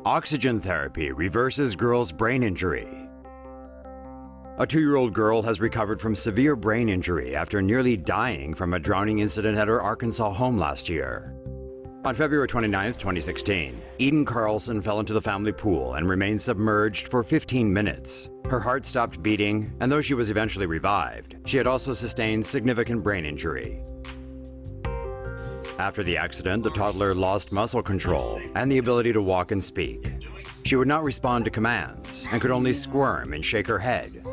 Oxygen therapy reverses girl's brain injury. A 2-year-old girl has recovered from severe brain injury after nearly dying from a drowning incident at her Arkansas home last year. On February 29, 2016, Eden Carlson fell into the family pool and remained submerged for 15 minutes. Her heart stopped beating, and though she was eventually revived, she had also sustained significant brain injury. After the accident, the toddler lost muscle control and the ability to walk and speak. She would not respond to commands and could only squirm and shake her head.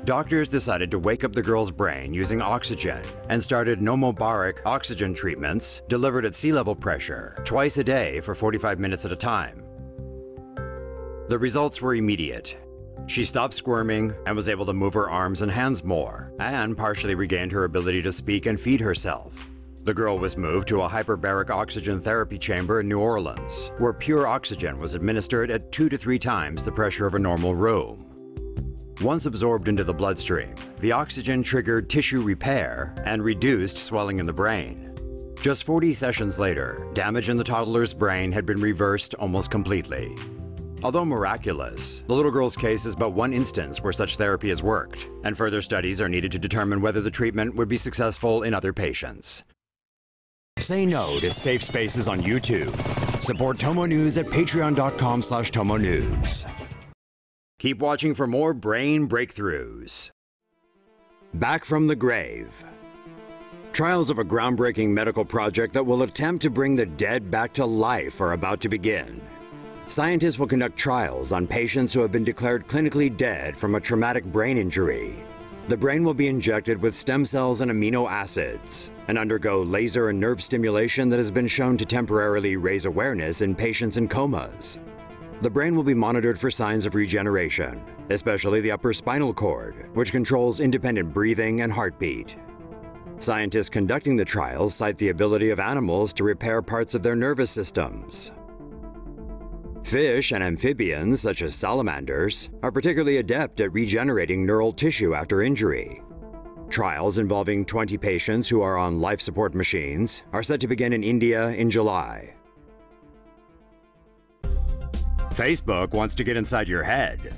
Doctors decided to wake up the girl's brain using oxygen and started normobaric oxygen treatments delivered at sea level pressure twice a day for 45 minutes at a time. The results were immediate. She stopped squirming and was able to move her arms and hands more, and partially regained her ability to speak and feed herself. The girl was moved to a hyperbaric oxygen therapy chamber in New Orleans, where pure oxygen was administered at 2 to 3 times the pressure of a normal room. Once absorbed into the bloodstream, the oxygen triggered tissue repair and reduced swelling in the brain. Just 40 sessions later, damage in the toddler's brain had been reversed almost completely. Although miraculous, the little girl's case is but one instance where such therapy has worked, and further studies are needed to determine whether the treatment would be successful in other patients. Say no to safe spaces on YouTube. Support TomoNews at patreon.com/TomoNews. Keep watching for more brain breakthroughs. Back from the grave. Trials of a groundbreaking medical project that will attempt to bring the dead back to life are about to begin. Scientists will conduct trials on patients who have been declared clinically dead from a traumatic brain injury. The brain will be injected with stem cells and amino acids and undergo laser and nerve stimulation that has been shown to temporarily raise awareness in patients in comas. The brain will be monitored for signs of regeneration, especially the upper spinal cord, which controls independent breathing and heartbeat. Scientists conducting the trials cite the ability of animals to repair parts of their nervous systems. Fish and amphibians, such as salamanders, are particularly adept at regenerating neural tissue after injury. Trials involving 20 patients who are on life support machines are set to begin in India in July. Facebook wants to get inside your head.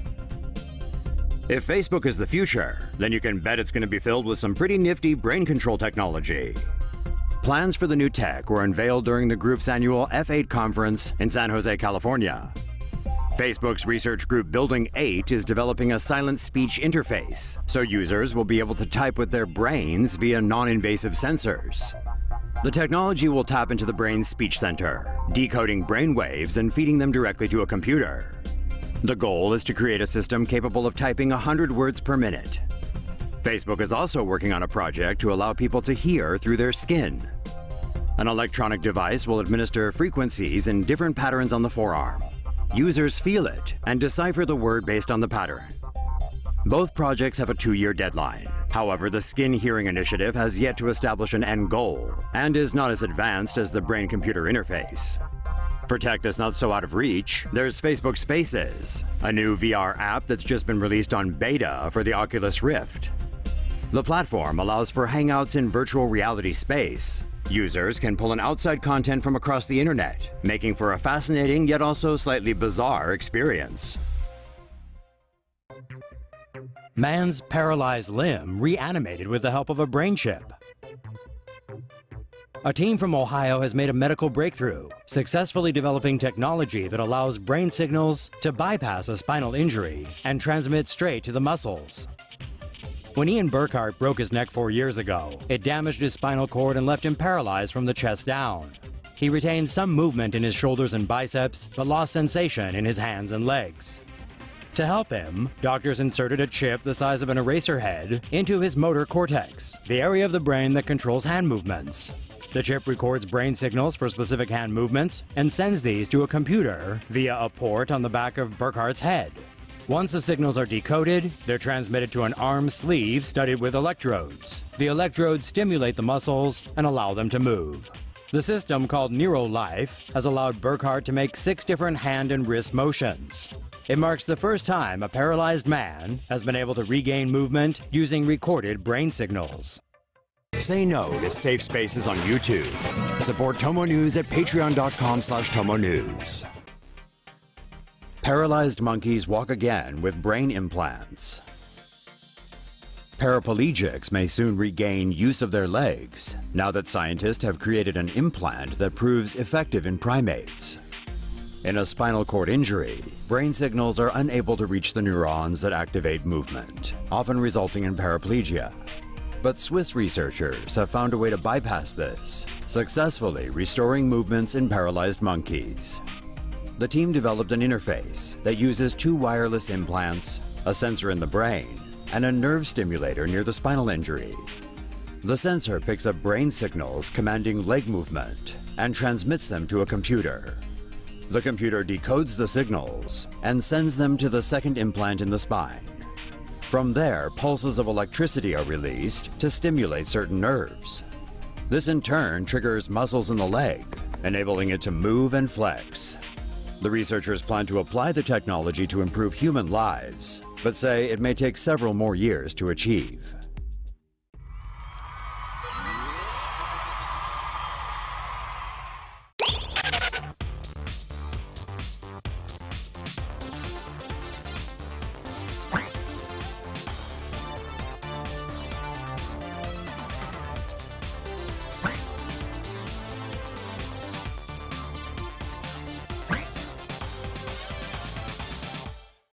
If Facebook is the future, then you can bet it's going to be filled with some pretty nifty brain control technology. Plans for the new tech were unveiled during the group's annual F8 conference in San Jose, California. Facebook's research group Building 8 is developing a silent speech interface, so users will be able to type with their brains via non-invasive sensors. The technology will tap into the brain's speech center, decoding brain waves and feeding them directly to a computer. The goal is to create a system capable of typing 100 words per minute. Facebook is also working on a project to allow people to hear through their skin. An electronic device will administer frequencies in different patterns on the forearm. Users feel it and decipher the word based on the pattern. Both projects have a 2-year deadline. However, the Skin Hearing Initiative has yet to establish an end goal and is not as advanced as the brain-computer interface. For tech that's not so out of reach, there's Facebook Spaces, a new VR app that's just been released on beta for the Oculus Rift. The platform allows for hangouts in virtual reality space. Users can pull in outside content from across the internet, making for a fascinating yet also slightly bizarre experience. Man's paralyzed limb reanimated with the help of a brain chip. A team from Ohio has made a medical breakthrough, successfully developing technology that allows brain signals to bypass a spinal injury and transmit straight to the muscles. When Ian Burkhart broke his neck 4 years ago, it damaged his spinal cord and left him paralyzed from the chest down. He retained some movement in his shoulders and biceps, but lost sensation in his hands and legs. To help him, doctors inserted a chip the size of an eraser head into his motor cortex, the area of the brain that controls hand movements. The chip records brain signals for specific hand movements and sends these to a computer via a port on the back of Burkhart's head. Once the signals are decoded, they're transmitted to an arm sleeve studded with electrodes. The electrodes stimulate the muscles and allow them to move. The system, called NeuroLife, has allowed Burkhart to make 6 different hand and wrist motions. It marks the first time a paralyzed man has been able to regain movement using recorded brain signals. Say no to safe spaces on YouTube. Support TomoNews at patreon.com/TomoNews. Paralyzed monkeys walk again with brain implants. Paraplegics may soon regain use of their legs, now that scientists have created an implant that proves effective in primates. In a spinal cord injury, brain signals are unable to reach the neurons that activate movement, often resulting in paraplegia. But Swiss researchers have found a way to bypass this, successfully restoring movements in paralyzed monkeys. The team developed an interface that uses 2 wireless implants, a sensor in the brain, and a nerve stimulator near the spinal injury. The sensor picks up brain signals commanding leg movement and transmits them to a computer. The computer decodes the signals and sends them to the second implant in the spine. From there, pulses of electricity are released to stimulate certain nerves. This in turn triggers muscles in the leg, enabling it to move and flex. The researchers plan to apply the technology to improve human lives, but say it may take several more years to achieve.